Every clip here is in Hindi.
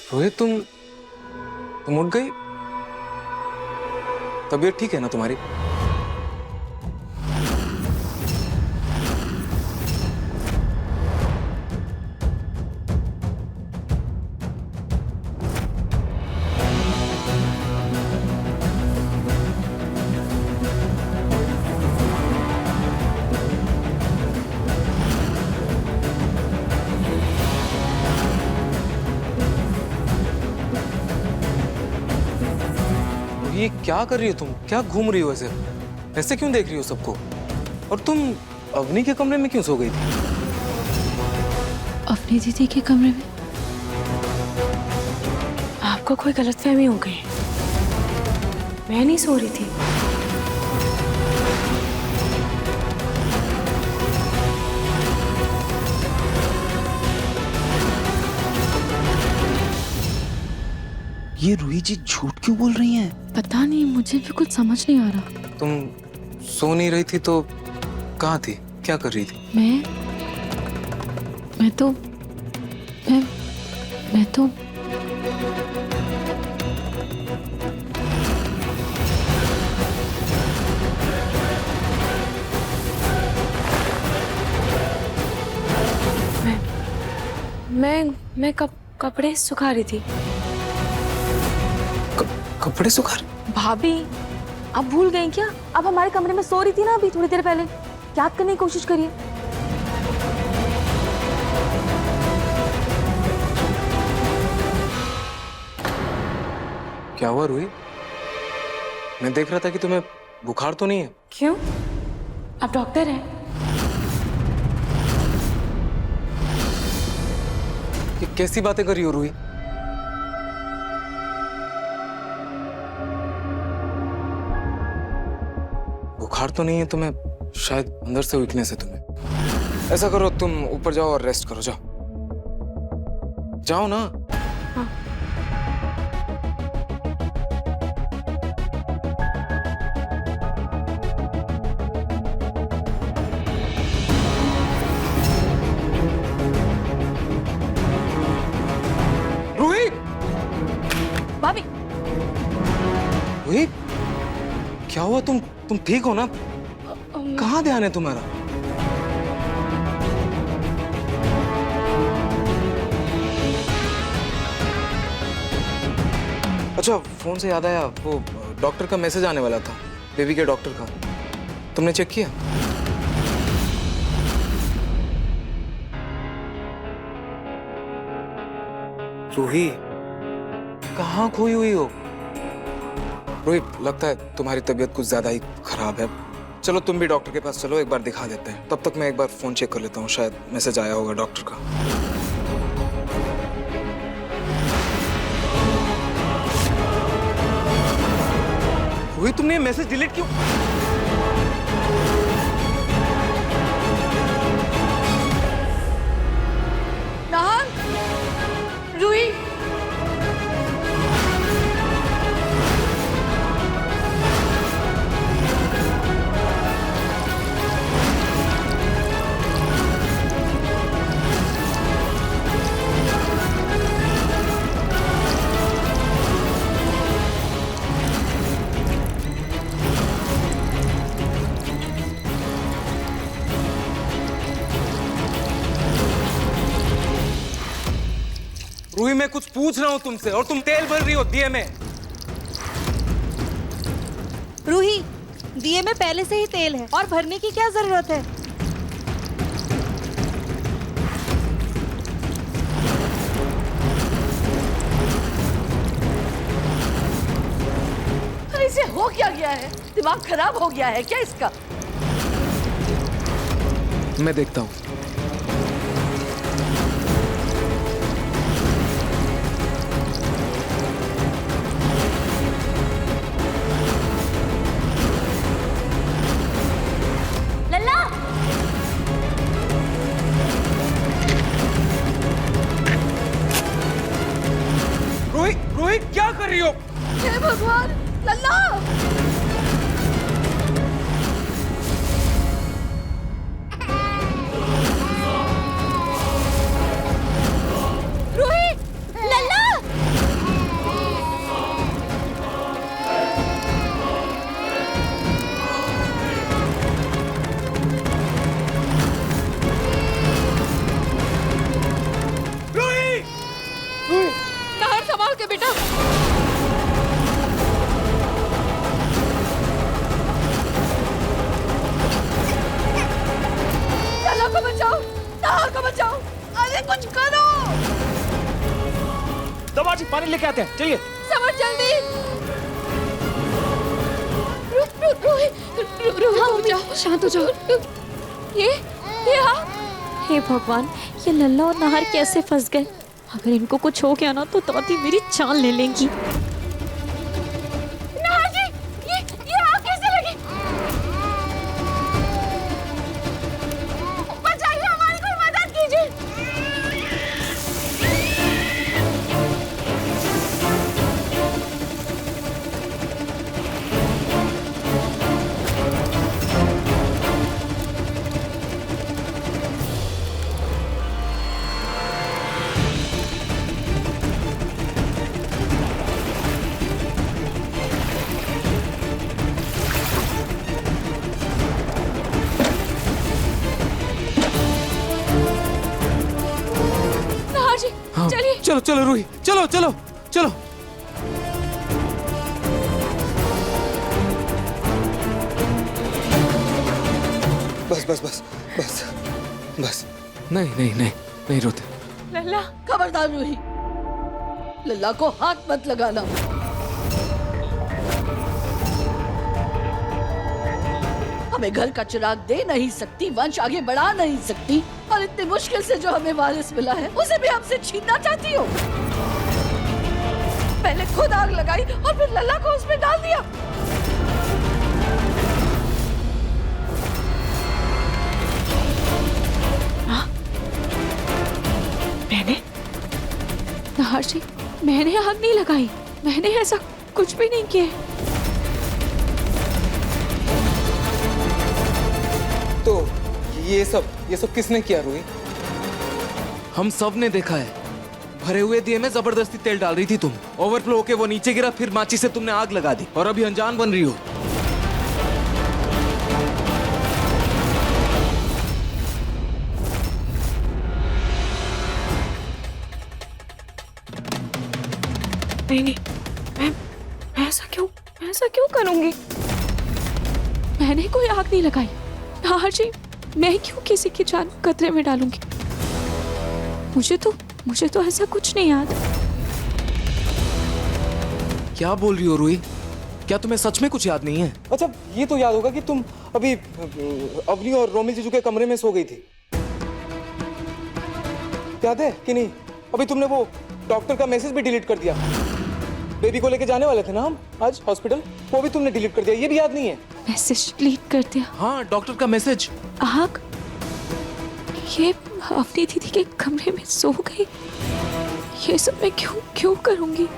रोहित, तुम उठ गई? तबीयत ठीक है ना तुम्हारी? ये क्या कर रही हो तुम? क्या घूम रही हो ऐसे? ऐसे क्यों देख रही हो सबको? और तुम अवनी के कमरे में क्यों सो गई थी? अवनी दीदी के कमरे में? आपको कोई गलतफहमी हो गई। मैं नहीं सो रही थी। ये रूही जी झूठ क्यों बोल रही हैं? पता नहीं, मुझे भी कुछ समझ नहीं आ रहा। तुम सो नहीं रही थी तो कहाँ थी? क्या कर रही थी? मैं तो मैं कपड़े सुखा रही थी। कपड़े सुखा रही? भाभी, आप भूल गई क्या? आप हमारे कमरे में सो रही थी ना अभी थोड़ी देर पहले। याद करने की कोशिश करिए। क्या हुआ रूही? मैं देख रहा था कि तुम्हें बुखार तो नहीं है। क्यों? आप डॉक्टर हैं? ये कैसी बातें कर रही हो रूही? बुखार तो नहीं है तुम्हें, शायद अंदर से वीकनेस है तुम्हें। ऐसा करो, तुम ऊपर जाओ और रेस्ट करो। जाओ जाओ ना। हाँ। रूही! भाभी, रूही, क्या हुआ? तुम ठीक हो ना? कहाँ ध्यान है तुम्हारा? अच्छा, फोन से याद आया, वो डॉक्टर का मैसेज आने वाला था, बेबी के डॉक्टर का। तुमने चेक किया? रूही, कहाँ खोई हुई हो? रोहित, लगता है तुम्हारी तबीयत कुछ ज्यादा ही खराब है। चलो तुम भी डॉक्टर के पास चलो, एक बार दिखा देते हैं। तब तक मैं एक बार फोन चेक कर लेता हूँ, शायद मैसेज आया होगा डॉक्टर का। रोहित, तुमने ये मैसेज डिलीट क्यों? नाहन, रूही, रूही, मैं कुछ पूछ रहा हूँ तुमसे और तुम तेल भर रही हो दिए में। रूही, दिए में पहले से ही तेल है और भरने की क्या जरूरत है? अरे इसे हो क्या गया है? दिमाग खराब हो गया है क्या इसका? मैं देखता हूँ। लल्ला, रोहित, रोहित, क्या कर रही हो? हे भगवान, लल्ला! रूही, लल्ला! को बचाओ, नाहर को बचाओ, अरे कुछ करो। दबा जी, पानी लेके आते हैं, चलिए। समर जल्दी। हाँ, शांत हो जाओ। ये आप। हे भगवान, ये लल्ला और नाहर कैसे फंस गए? अगर इनको कुछ हो गया ना तो तौती मेरी जान ले लेंगी। नाहर जी, ये आग कैसे लगी? बचाइए, हमारी कोई मदद कीजिए। नाहर जी, हाँ, चलिए। चलो चलो रूही, चलो चलो चलो। बस बस बस बस बस। नहीं नहीं नहीं नहीं रोते। लल्ला, खबरदार रूही, लल्ला को हाथ मत लगाना। हमें घर का चिराग दे नहीं सकती, वंश आगे बढ़ा नहीं सकती, और इतनी मुश्किल से जो हमें वारिस मिला है उसे भी हमसे छीनना चाहती हो। पहले खुद आग लगाई और फिर लल्ला को उसमें डाल दिया। मैंने? नाहर जी, मैंने आग नहीं लगाई, मैंने ऐसा कुछ भी नहीं किया। तो ये सब किसने किया रूही? हम सब ने देखा है। भरे हुए दिए में जबरदस्ती तेल डाल रही थी तुम, ओवरफ्लो होके वो नीचे गिरा, फिर माची से तुमने आग लगा दी और अभी अनजान बन रही हो। नहीं, मैं ऐसा क्यों करूंगी? मैंने कोई आग नहीं लगाई। नाहर जी, मैं क्यों किसी की जान खतरे में डालूंगी? मुझे तो ऐसा कुछ नहीं याद। क्या बोल रही हो रूही? क्या तुम्हें सच में कुछ याद नहीं है? अच्छा, ये तो याद होगा कि तुम अभी अवनी और रोमिल जीजू के कमरे में सो गई थी। याद है कि नहीं? अभी तुमने वो डॉक्टर का मैसेज भी डिलीट कर दिया। बेबी को लेके जाने वाले थे ना हम आज हॉस्पिटल, वो भी तुमने डिलीट कर दिया। ये भी याद नहीं है? मैसेज डिलीट कर दिया? हाँ, डॉक्टर का मैसेज। आग? ये अवनी दीदी के कमरे में सो गई। ये सब मैं क्यों करूंगी?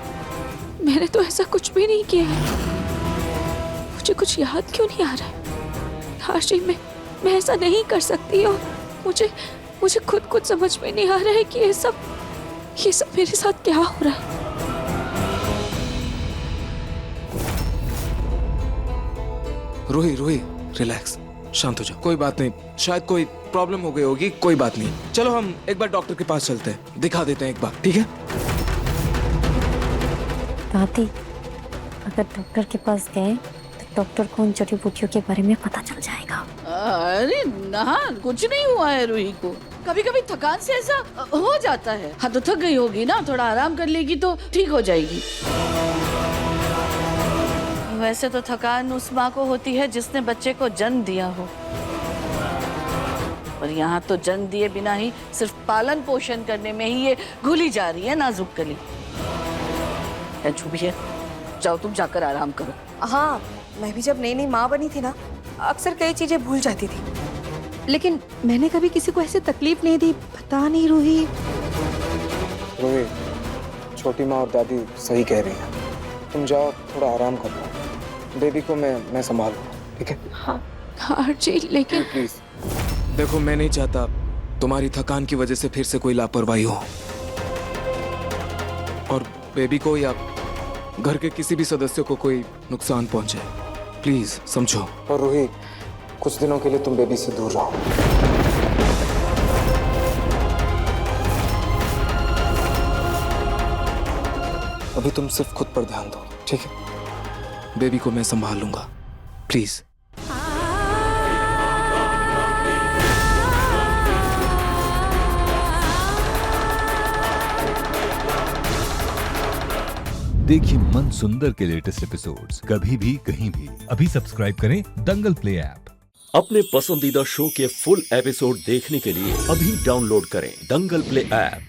मैंने तो ऐसा कुछ भी नहीं किया है। मुझे कुछ याद क्यों नहीं आ रहा है? हाशी, मैं ऐसा नहीं कर सकती, और मुझे खुद समझ में नहीं आ रहा है कि ये सब मेरे साथ क्या हो रहा है। रूही रिलैक्स, शांत हो जाओ। कोई बात नहीं, शायद कोई प्रॉब्लम हो गई होगी, कोई बात नहीं। चलो हम एक बार डॉक्टर के पास चलते हैं, दिखा देते हैं एक बार, ठीक है? दादी, अगर डॉक्टर के पास गए तो डॉक्टर को उन जड़ी बूटियों के बारे में पता चल जाएगा। अरे ना, कुछ नहीं हुआ है रूही को। कभी कभी थकान से ऐसा हो जाता है। हाँ, तो थक गई होगी ना, थोड़ा आराम कर लेगी तो ठीक हो जाएगी। वैसे तो थकान उस माँ को होती है जिसने बच्चे को जन्म दिया हो, और यहाँ तो जन्म दिए बिना ही सिर्फ पालन पोषण करने में ही ये घुली जा रही है नाजुक कली। जो भी है, जाओ तुम जाकर आराम करो। हाँ, मैं भी जब नई नई माँ बनी थी ना, अक्सर कई चीजें भूल जाती थी, लेकिन मैंने कभी किसी को ऐसे तकलीफ नहीं दी। पता नहीं रूही, छोटी माँ और दादी सही कह रही हैं। तुम जाओ, थोड़ा आराम कर लो। बेबी को मैं संभाल लूंगा, ठीक है? हाँ जी, लेकिन प्लीज देखो, मैं नहीं चाहता तुम्हारी थकान की वजह से फिर से कोई लापरवाही हो, और बेबी को या घर के किसी भी सदस्य को कोई नुकसान पहुंचे। प्लीज समझो। और रूही, कुछ दिनों के लिए तुम बेबी से दूर रहो। अभी तुम सिर्फ खुद पर ध्यान दो, ठीक है? बेबी को मैं संभाल लूंगा, प्लीज। देखिए मन सुंदर के लेटेस्ट एपिसोड्स कभी भी कहीं भी। अभी सब्सक्राइब करें दंगल प्ले ऐप। अपने पसंदीदा शो के फुल एपिसोड देखने के लिए अभी डाउनलोड करें दंगल प्ले ऐप।